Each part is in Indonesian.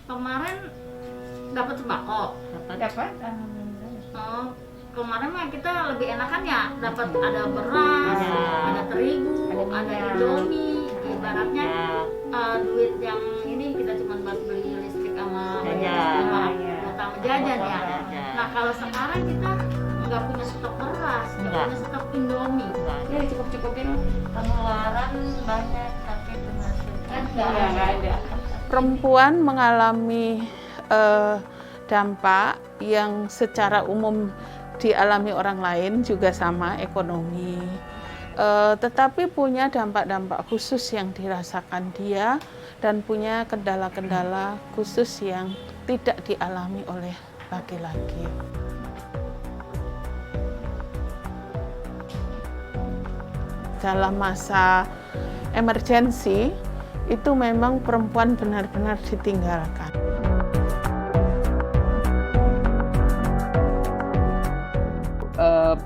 Kemarin dapat sembako. Dapat. Oh, kemarin mah kita lebih enakan ya, dapat ada beras, ada terigu, ada indomie. Ibaratnya duit yang ini kita cuma buat beli listrik sama jajan ya. Nah kalau sekarang kita nggak punya stok beras, nggak punya stok indomie. Ya cukup-cukupin. Pengeluaran banyak tapi pemasukan Nggak ada. Perempuan mengalami dampak yang secara umum dialami orang lain juga sama, ekonomi. Tetapi punya dampak-dampak khusus yang dirasakan dia dan punya kendala-kendala khusus yang tidak dialami oleh laki-laki. Dalam masa emergensi, itu memang perempuan benar-benar ditinggalkan.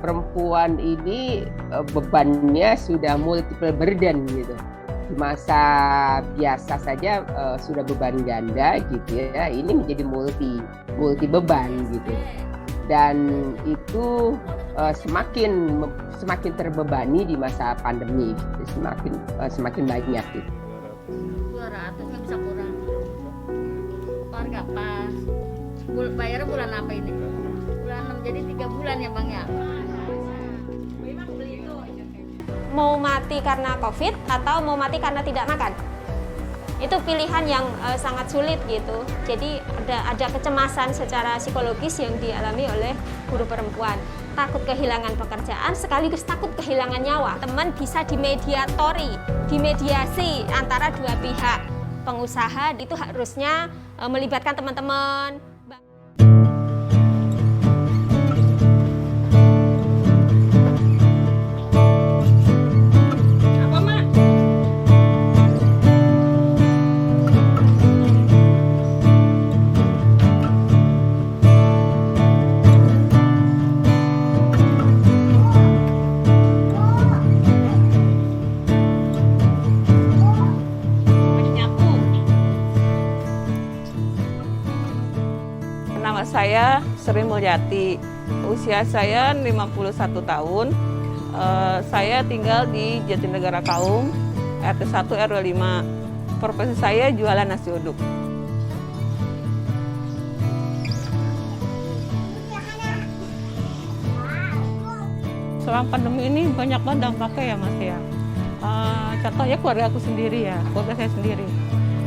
Perempuan ini bebannya sudah multiple burden gitu. Di masa biasa saja sudah beban ganda gitu ya. Ini menjadi multi beban gitu. Dan itu semakin terbebani di masa pandemi gitu. Semakin banyak gitu. 200 nggak bisa kurang. Keluarga pas. Bayarnya bulan apa ini? Bulan 6, jadi 3 bulan ya Bang ya? Mau mati karena COVID atau mau mati karena tidak makan. Itu pilihan yang sangat sulit gitu. Jadi ada kecemasan secara psikologis yang dialami oleh guru perempuan. Takut kehilangan pekerjaan sekaligus takut kehilangan nyawa. Teman bisa dimediasi antara dua pihak. Pengusaha itu harusnya melibatkan teman-teman. Nama saya Sri Mulyati, usia saya 51 tahun. Saya tinggal di Jatinegara Kaum, RT 1 RW 5. Profesi saya jualan nasi uduk. Selama pandemi ini banyak banget dampaknya ya Mas ya. Contohnya keluarga aku sendiri ya, keluarga saya sendiri.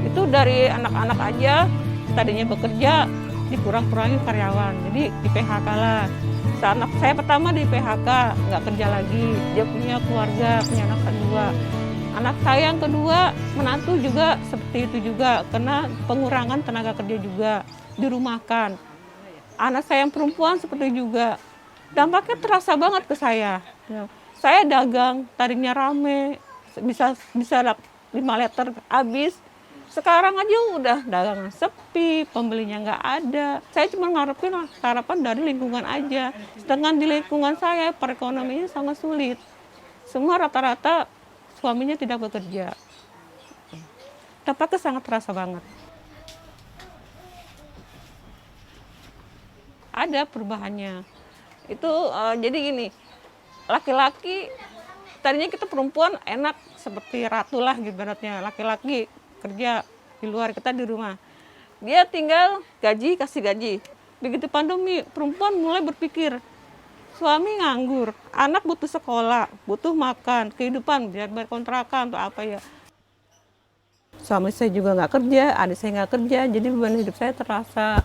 Itu dari anak-anak aja, tadinya bekerja, dikurang-kurangin karyawan, jadi di PHK lah. Anak saya pertama di PHK, nggak kerja lagi, dia punya keluarga, punya anak kedua. Anak saya yang kedua, menantu juga seperti itu juga, karena pengurangan tenaga kerja juga, dirumahkan. Anak saya yang perempuan seperti juga, dampaknya terasa banget ke saya. Saya dagang, tadinya rame, bisa 5 liter habis. Sekarang aja udah dagangan sepi, pembelinya nggak ada. Saya cuma ngarepin harapan dari lingkungan aja. Sedangkan di lingkungan saya perekonomiannya sangat sulit. Semua rata-rata suaminya tidak bekerja. Dampaknya sangat terasa banget. Ada perubahannya. Itu jadi gini, laki-laki tadinya kita perempuan enak seperti ratu lah ibaratnya. Laki-laki kerja di luar, kita di rumah. Dia tinggal gaji, kasih gaji. Begitu pandemi, perempuan mulai berpikir, suami nganggur, anak butuh sekolah, butuh makan, kehidupan, biar bayar kontrakan atau apa ya. Suami saya juga nggak kerja, adik saya nggak kerja, jadi beban hidup saya terasa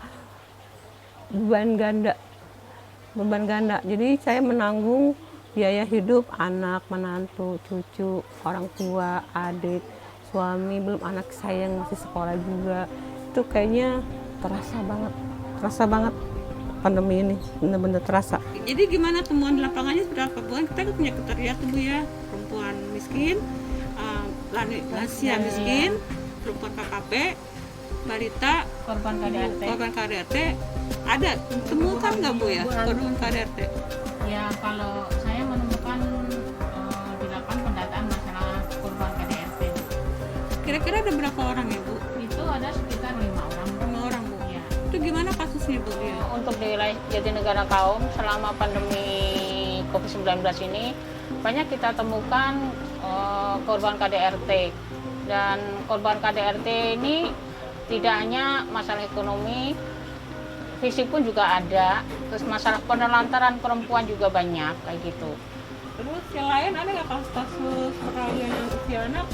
beban ganda. Jadi saya menanggung biaya hidup anak, menantu, cucu, orang tua, adik, suami, belum anak saya yang masih sekolah juga. Itu kayaknya terasa banget pandemi ini, benar-benar terasa. Jadi gimana temuan di lapangannya berapa bulan? Kita punya kriteria tuh Bu ya, perempuan miskin, lansia miskin, perempuan KKP, balita, Korban KDRT. Ada temukan nggak Bu ya korban KDRT? Ya kalau saya menemukan dilakukan pendataan masalah korban KDRT. Kira-kira ada berapa orang ya Bu? Itu ada sekitar 5 orang. sih Bu ya? Untuk di wilayah Jatinegara Kaum selama pandemi COVID-19 ini banyak kita temukan korban KDRT, dan korban KDRT ini tidak hanya masalah ekonomi, fisik pun juga ada, terus masalah penelantaran perempuan juga banyak kayak gitu. Terus yang lain ada nggak kasus perkawinan usia anak?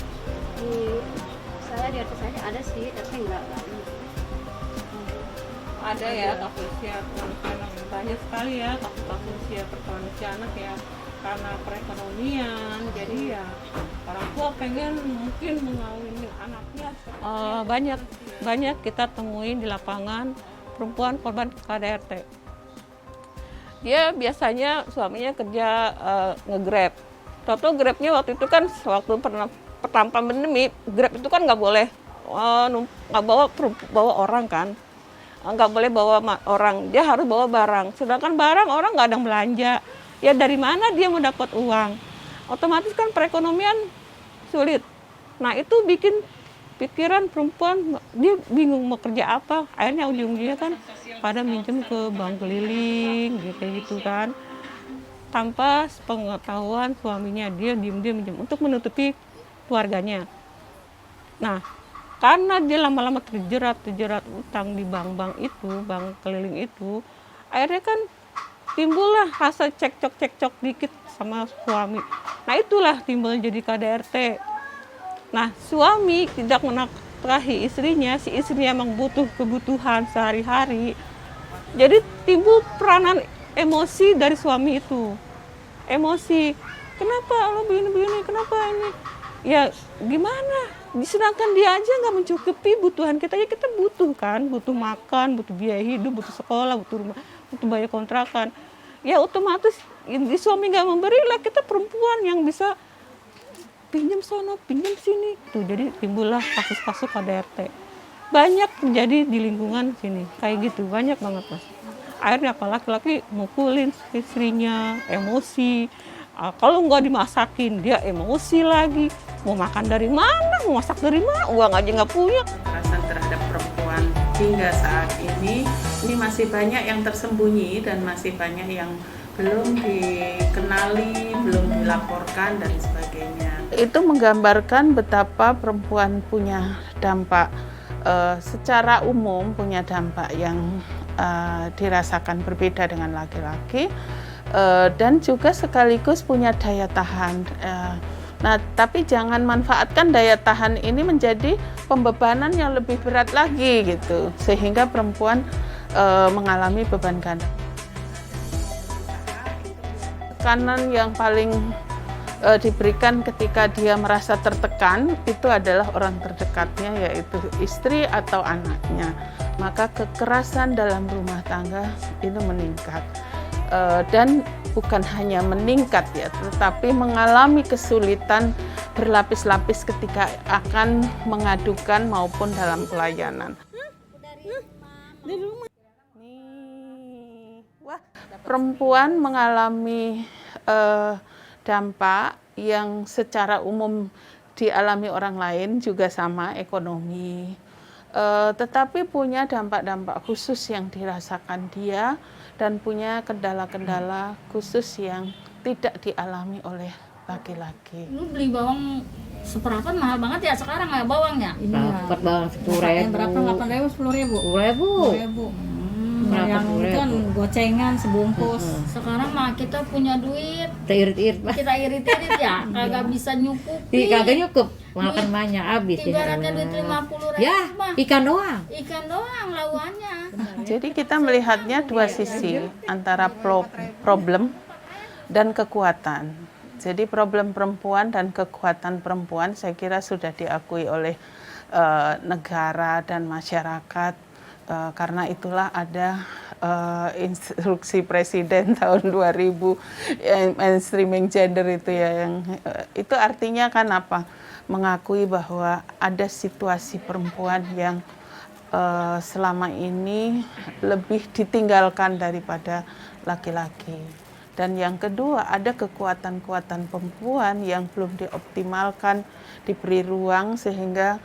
Saya di atas saya ada sih, tapi enggak. Ada ya kasus usia anak, banyak sekali ya kasus usia perkawinan usia anak ya, karena perekonomian. Jadi ya orang tua pengen mungkin mengawinin anaknya. Banyak kita temuin di lapangan perempuan korban KDRT. Dia biasanya suaminya kerja nge-Grab. Tahu Grabnya waktu itu kan waktu pertama pandemi, Grab itu kan nggak boleh nggak bawa orang kan, nggak boleh bawa orang, dia harus bawa barang. Sedangkan barang orang nggak ada yang belanja, ya dari mana dia mau dapat uang? Otomatis kan perekonomian sulit. Nah itu bikin pikiran perempuan, dia bingung mau kerja apa. Akhirnya ujung-ujungnya kan pada minjem ke bank keliling gitu kan, tanpa pengetahuan suaminya. Dia diem-diem minjem untuk menutupi keluarganya. Nah karena dia lama-lama terjerat utang di bank itu, bank keliling itu, akhirnya kan timbullah rasa cekcok dikit sama suami. Nah itulah timbul jadi KDRT. Nah suami tidak menafkahi istrinya, si istrinya emang butuh kebutuhan sehari-hari. Jadi timbul peranan emosi dari suami itu. Emosi, kenapa lo begini, kenapa ini? Ya gimana? Sedangkan dia aja nggak mencukupi kebutuhan kita, ya kita butuh kan, butuh makan, butuh biaya hidup, butuh sekolah, butuh rumah, butuh bayar kontrakan. Ya otomatis di suami nggak memberi lah, kita perempuan yang bisa pinjam sono, pinjam sini. Tuh jadi timbullah kasus-kasus KDRT. Banyak terjadi di lingkungan sini, kayak gitu, banyak banget Mas. Akhirnya apa, laki-laki mukulin istrinya, emosi. Kalau nggak dimasakin, dia emosi lagi. Mau makan dari mana, mau masak dari mana, uang aja nggak punya. Kekerasan terhadap perempuan hingga saat ini masih banyak yang tersembunyi dan masih banyak yang belum dikenali, belum dilaporkan dan sebagainya. Itu menggambarkan betapa perempuan punya dampak, secara umum punya dampak yang dirasakan berbeda dengan laki-laki, dan juga sekaligus punya daya tahan. Nah, tapi jangan manfaatkan daya tahan ini menjadi pembebanan yang lebih berat lagi gitu, sehingga perempuan mengalami beban ganda. Tekanan yang paling diberikan ketika dia merasa tertekan itu adalah orang terdekatnya, yaitu istri atau anaknya. Maka kekerasan dalam rumah tangga itu meningkat, dan bukan hanya meningkat ya, tetapi mengalami kesulitan berlapis-lapis ketika akan mengadukan maupun dalam pelayanan. Wah, perempuan mengalami dampak yang secara umum dialami orang lain juga sama, ekonomi, tetapi punya dampak-dampak khusus yang dirasakan dia dan punya kendala-kendala khusus yang tidak dialami oleh laki-laki. Lu beli bawang seperapat mahal banget ya sekarang ya bawangnya? Dapat bawang 10.000. Berapa? 8.000, 10.000? 10.000. Yang itu kan gocengan sebungkus. Sekarang mah kita punya duit, Kita irit-irit, Pak. kita irit-irit ya, kagak bisa nyukupi. Kagak nyukup, makan banyak habis. Ibaratnya duit 50.000 Ya, mah ikan doang. ikan doang lawannya. Jadi kita melihatnya dua sisi, antara problem dan kekuatan. Jadi problem perempuan dan kekuatan perempuan saya kira sudah diakui oleh negara dan masyarakat. Karena itulah ada instruksi presiden tahun 2000 mainstreaming gender itu ya, yang itu artinya kan apa? Mengakui bahwa ada situasi perempuan yang selama ini lebih ditinggalkan daripada laki-laki. Dan yang kedua, ada kekuatan-kekuatan perempuan yang belum dioptimalkan, diberi ruang sehingga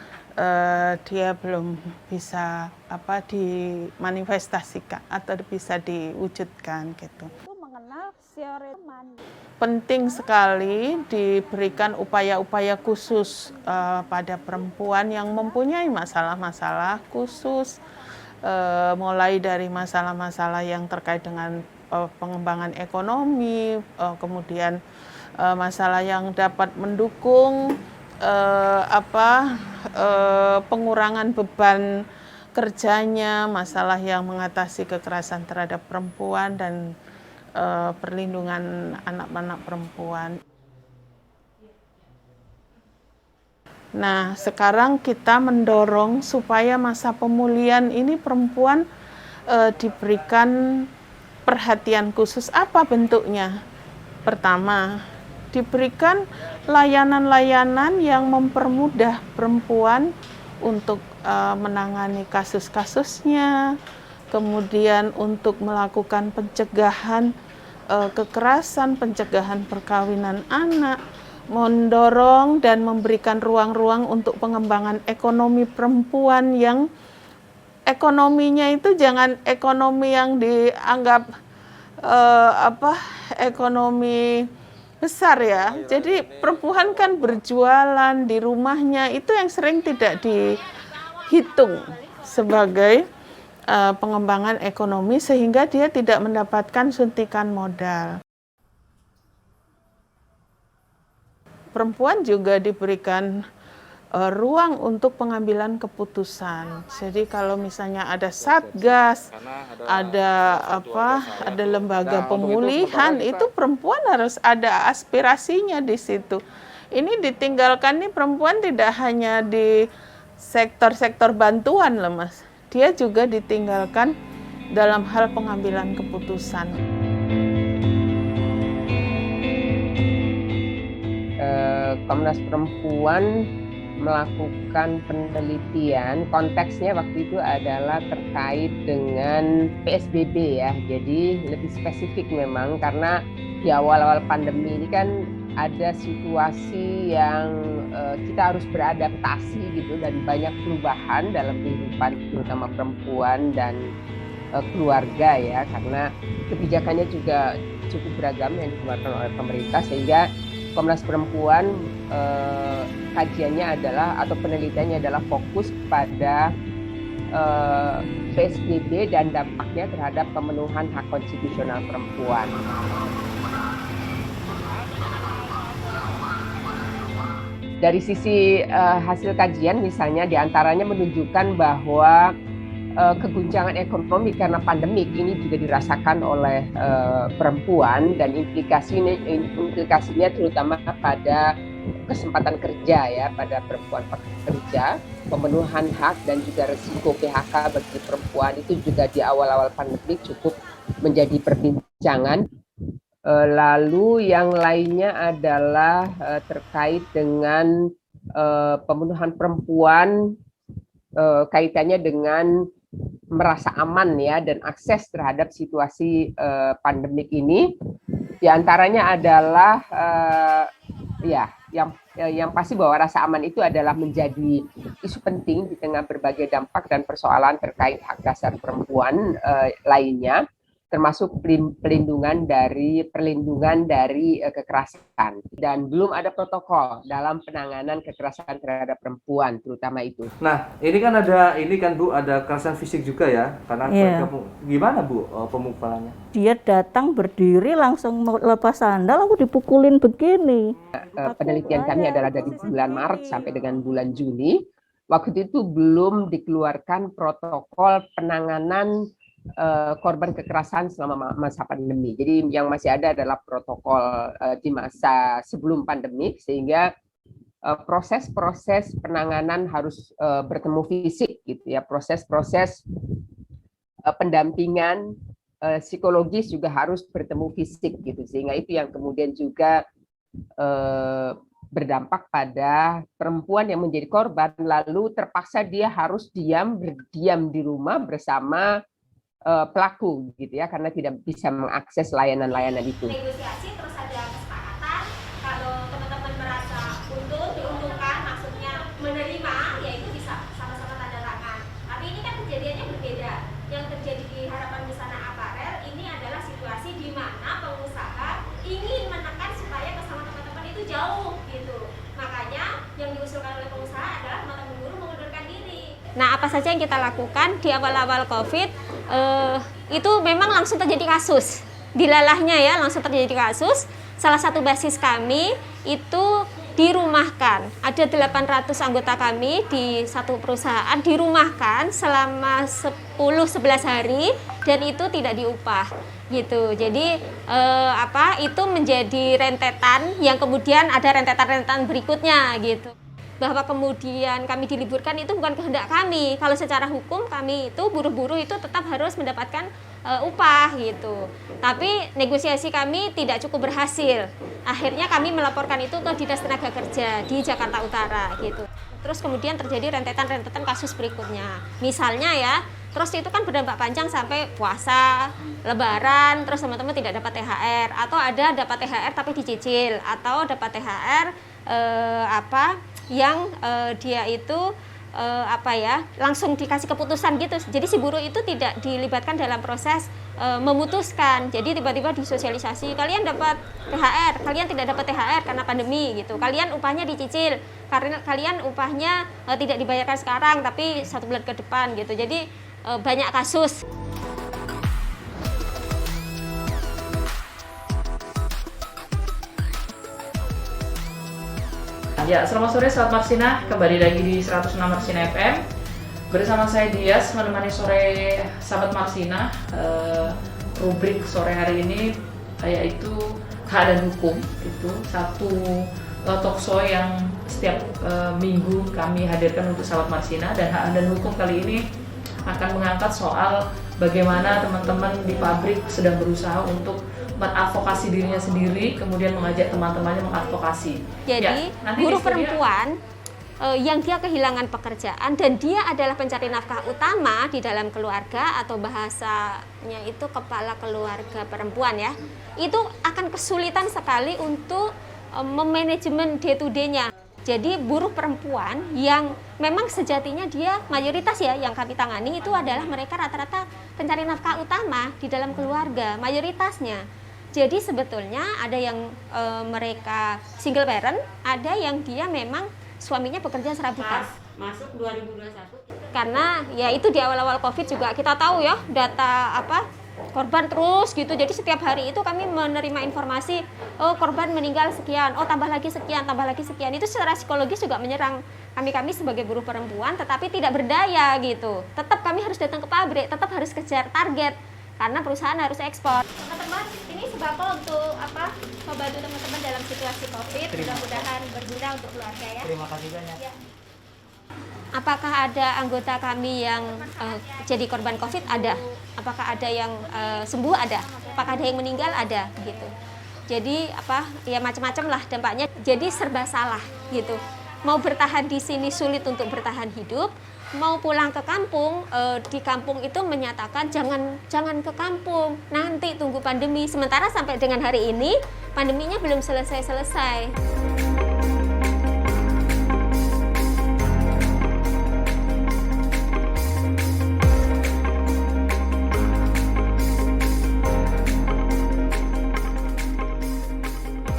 dia belum bisa dimanifestasikan atau bisa diwujudkan gitu. Penting sekali diberikan upaya-upaya khusus pada perempuan yang mempunyai masalah-masalah khusus, mulai dari masalah-masalah yang terkait dengan pengembangan ekonomi, kemudian masalah yang dapat mendukung pengurangan beban kerjanya, masalah yang mengatasi kekerasan terhadap perempuan dan perlindungan anak-anak perempuan. Nah, sekarang kita mendorong supaya masa pemulihan ini perempuan diberikan perhatian khusus. Apa bentuknya? Pertama, diberikan layanan-layanan yang mempermudah perempuan untuk menangani kasus-kasusnya, kemudian untuk melakukan pencegahan kekerasan, pencegahan perkawinan anak, mendorong dan memberikan ruang-ruang untuk pengembangan ekonomi perempuan yang ekonominya itu jangan ekonomi yang dianggap ekonomi besar ya. Jadi perempuan kan berjualan di rumahnya, itu yang sering tidak dihitung sebagai pengembangan ekonomi sehingga dia tidak mendapatkan suntikan modal. Perempuan juga diberikan ruang untuk pengambilan keputusan. Jadi kalau misalnya ada satgas, ada lembaga pemulihan, itu perempuan harus ada aspirasinya di situ. Ini ditinggalkan nih perempuan tidak hanya di sektor-sektor bantuan loh Mas. Dia juga ditinggalkan dalam hal pengambilan keputusan. Komnas Perempuan melakukan penelitian, konteksnya waktu itu adalah terkait dengan PSBB ya. Jadi lebih spesifik memang karena di awal-awal pandemi ini kan ada situasi yang kita harus beradaptasi gitu dan banyak perubahan dalam kehidupan terutama perempuan dan keluarga ya, karena kebijakannya juga cukup beragam yang dikeluarkan oleh pemerintah sehingga Komnas Perempuan kajiannya adalah atau penelitiannya adalah fokus pada PSBB dan dampaknya terhadap pemenuhan hak konstitusional perempuan. Dari sisi hasil kajian misalnya diantaranya menunjukkan bahwa keguncangan ekonomi karena pandemik ini juga dirasakan oleh perempuan dan implikasinya terutama pada kesempatan kerja ya, pada perempuan pekerja, pemenuhan hak dan juga risiko PHK bagi perempuan itu juga di awal-awal pandemik cukup menjadi perbincangan. Lalu yang lainnya adalah terkait dengan pemenuhan perempuan kaitannya dengan merasa aman ya dan akses terhadap situasi pandemik ini. Di antaranya adalah yang pasti bahwa rasa aman itu adalah menjadi isu penting di tengah berbagai dampak dan persoalan terkait hak dasar perempuan lainnya, termasuk perlindungan dari kekerasan, dan belum ada protokol dalam penanganan kekerasan terhadap perempuan terutama itu. Nah, ini kan Bu ada kekerasan fisik juga ya, karena gimana Bu pemukulannya? Dia datang berdiri langsung lepas sandal, aku dipukulin begini. Penelitian kami adalah dari bulan Maret sampai dengan bulan Juni. Waktu itu belum dikeluarkan protokol penanganan korban kekerasan selama masa pandemi. Jadi yang masih ada adalah protokol di masa sebelum pandemi, sehingga proses-proses penanganan harus bertemu fisik gitu ya. Proses-proses pendampingan psikologis juga harus bertemu fisik gitu, sehingga itu yang kemudian juga berdampak pada perempuan yang menjadi korban, lalu terpaksa dia harus berdiam di rumah bersama pelaku gitu ya, karena tidak bisa mengakses layanan-layanan itu. Negosiasi terus ada kesepakatan, kalau teman-teman merasa diuntungkan, maksudnya menerima, yaitu bisa apa saja yang kita lakukan di awal-awal COVID, itu memang langsung terjadi kasus. Dilalahnya ya, langsung terjadi kasus. Salah satu basis kami itu dirumahkan. Ada 800 anggota kami di satu perusahaan dirumahkan selama 10-11 hari dan itu tidak diupah gitu. Jadi itu menjadi rentetan yang kemudian ada rentetan-rentetan berikutnya gitu. Bahwa kemudian kami diliburkan itu bukan kehendak kami. Kalau secara hukum kami itu buruh-buruh itu tetap harus mendapatkan upah gitu. Tapi negosiasi kami tidak cukup berhasil. Akhirnya kami melaporkan itu ke Dinas Tenaga Kerja di Jakarta Utara gitu. Terus kemudian terjadi rentetan-rentetan kasus berikutnya. Misalnya ya, terus itu kan berdampak panjang sampai puasa, lebaran, terus teman-teman tidak dapat THR atau ada dapat THR tapi dicicil atau dapat THR yang dia itu langsung dikasih keputusan gitu. Jadi si buruh itu tidak dilibatkan dalam proses memutuskan. Jadi tiba-tiba disosialisasi, kalian dapat THR, kalian tidak dapat THR karena pandemi gitu. Kalian upahnya dicicil, karena kalian upahnya tidak dibayarkan sekarang tapi 1 bulan ke depan gitu. Jadi banyak kasus. Ya, selamat sore Sahabat Marsina, kembali lagi di 106 Marsina FM. Bersama saya Dias, menemani sore Sahabat Marsina. Rubrik sore hari ini yaitu keadaan hukum. Itu satu talkshow yang setiap minggu kami hadirkan untuk Sahabat Marsina. Dan keadaan hukum kali ini akan mengangkat soal bagaimana teman-teman di pabrik sedang berusaha untuk mengadvokasi dirinya sendiri, kemudian mengajak teman-temannya mengadvokasi. Jadi buruh perempuan yang dia kehilangan pekerjaan dan dia adalah pencari nafkah utama di dalam keluarga atau bahasanya itu kepala keluarga perempuan ya, itu akan kesulitan sekali untuk memanajemen day to day-nya. Jadi buruh perempuan yang memang sejatinya dia mayoritas ya yang kami tangani itu adalah mereka rata-rata pencari nafkah utama di dalam keluarga, mayoritasnya. Jadi sebetulnya ada yang mereka single parent, ada yang dia memang suaminya bekerja serabutan. Masuk 2021. Karena ya itu di awal-awal COVID juga kita tahu ya data korban terus gitu. Jadi setiap hari itu kami menerima informasi, oh korban meninggal sekian, oh tambah lagi sekian, tambah lagi sekian. Itu secara psikologis juga menyerang kami sebagai buruh perempuan, tetapi tidak berdaya gitu. Tetap kami harus datang ke pabrik, tetap harus kejar target karena perusahaan harus ekspor. Teman-teman, ini sebab untuk membantu teman-teman dalam situasi COVID. Mudah-mudahan berguna untuk keluarga ya. Terima kasih banyak. Ya. Apakah ada anggota kami yang jadi korban COVID? Ada. Apakah ada yang sembuh? Ada. Apakah ada yang meninggal? Ada gitu. Jadi ya macam-macam lah dampaknya. Jadi serba salah gitu. Mau bertahan di sini sulit untuk bertahan hidup, mau pulang ke kampung, di kampung itu menyatakan jangan ke kampung, nanti tunggu pandemi. Sementara sampai dengan hari ini pandeminya belum selesai-selesai.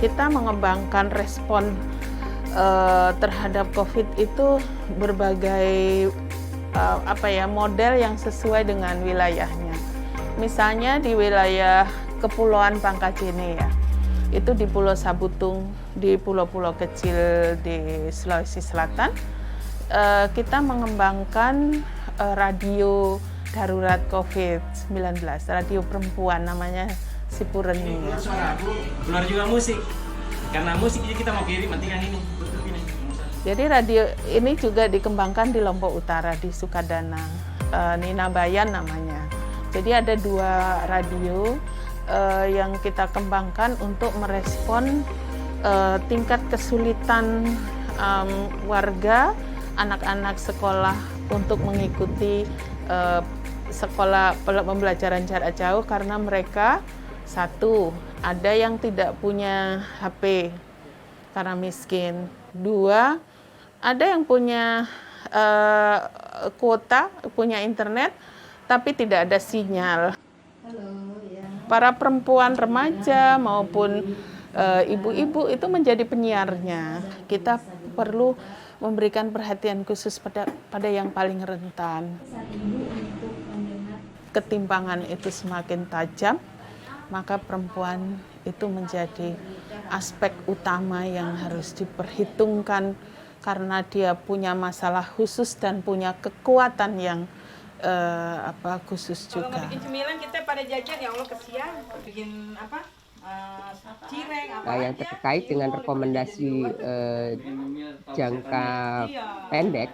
Kita mengembangkan respon terhadap COVID itu berbagai model yang sesuai dengan wilayahnya. Misalnya di wilayah Kepulauan Pangkacene ya, itu di Pulau Sabutung, di pulau-pulau kecil di Sulawesi Selatan, kita mengembangkan radio darurat COVID-19, radio perempuan namanya Sipuren ini. Suara aku keluar juga musik. Karena musik kita mau kirim nanti yang ini. Jadi radio ini juga dikembangkan di Lombok Utara di Sukadana, Nina Bayan namanya. Jadi ada 2 radio yang kita kembangkan untuk merespon tingkat kesulitan warga, anak-anak sekolah untuk mengikuti sekolah pembelajaran jarak jauh karena mereka satu, ada yang tidak punya HP karena miskin. 2, ada yang punya kuota, punya internet, tapi tidak ada sinyal. Para perempuan remaja maupun ibu-ibu itu menjadi penyiarnya. Kita perlu memberikan perhatian khusus pada yang paling rentan. Ketimpangan itu semakin tajam, maka perempuan itu menjadi aspek utama yang harus diperhitungkan karena dia punya masalah khusus dan punya kekuatan yang khusus juga. Kalau mau bikin cemilan kita pada jajan ya Allah kesian. Bikin apa? Cireng apa Nah, yang terkait dengan rekomendasi jangka pendek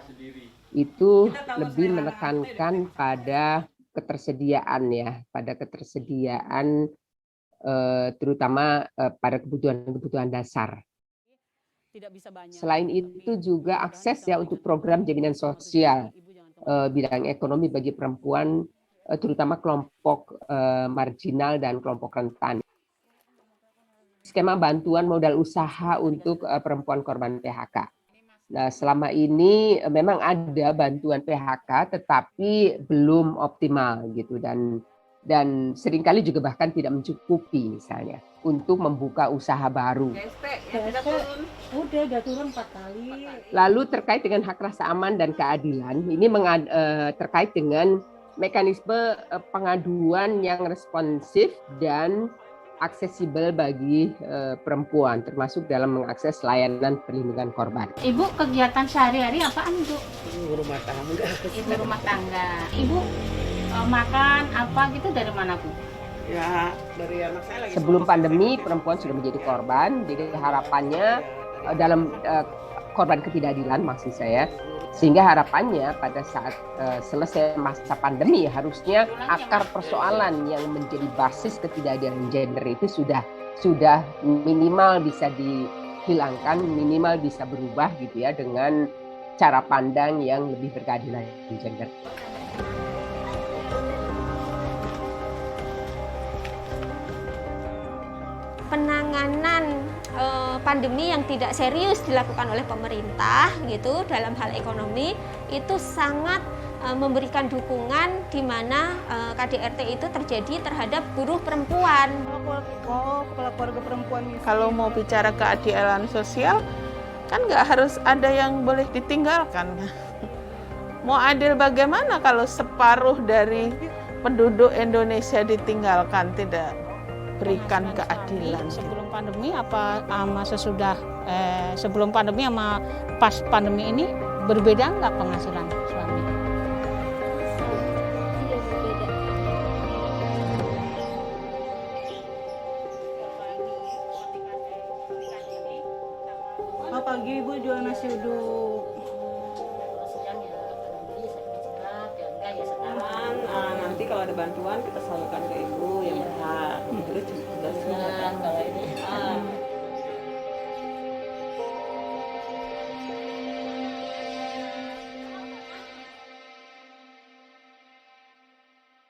itu lebih menekankan pada ketersediaan ya, pada ketersediaan terutama pada kebutuhan-kebutuhan dasar. Selain itu juga akses ya untuk program jaminan sosial bidang ekonomi bagi perempuan, terutama kelompok marginal dan kelompok rentan. Skema bantuan modal usaha untuk perempuan korban PHK. Nah, selama ini memang ada bantuan PHK, tetapi belum optimal gitu dan seringkali juga bahkan tidak mencukupi misalnya untuk membuka usaha baru. Udah turun 4 kali. Lalu terkait dengan hak rasa aman dan keadilan, ini terkait dengan mekanisme pengaduan yang responsif dan aksesibel bagi perempuan, termasuk dalam mengakses layanan perlindungan korban. Ibu kegiatan sehari-hari apaan, Bu? Ibu rumah tangga. Ibu rumah tangga. Ibu makan apa gitu dari mana, Bu? Ya, dari anak saya lagi. Sebelum pandemi, perempuan sudah menjadi korban, jadi harapannya dalam korban ketidakadilan maksud saya, sehingga harapannya pada saat selesai masa pandemi harusnya akar persoalan yang menjadi basis ketidakadilan gender itu sudah minimal bisa dihilangkan, minimal bisa berubah gitu ya dengan cara pandang yang lebih berkeadilan gender. Penanganan pandemi yang tidak serius dilakukan oleh pemerintah gitu dalam hal ekonomi itu sangat memberikan dukungan di mana KDRT itu terjadi terhadap buruh perempuan. Kepala keluarga perempuan miskin. Kalau mau bicara keadilan sosial, kan nggak harus ada yang boleh ditinggalkan. Mau adil bagaimana kalau separuh dari penduduk Indonesia ditinggalkan, tidak berikan keadilan. Sebelum pandemi apa sama sesudah sebelum pandemi sama pas pandemi ini berbeda nggak penghasilan suami? Pagi Ibu jual nasi uduk. Nanti kalau ada bantuan kita salurkan ke Ibu yang berhak. Terus sudah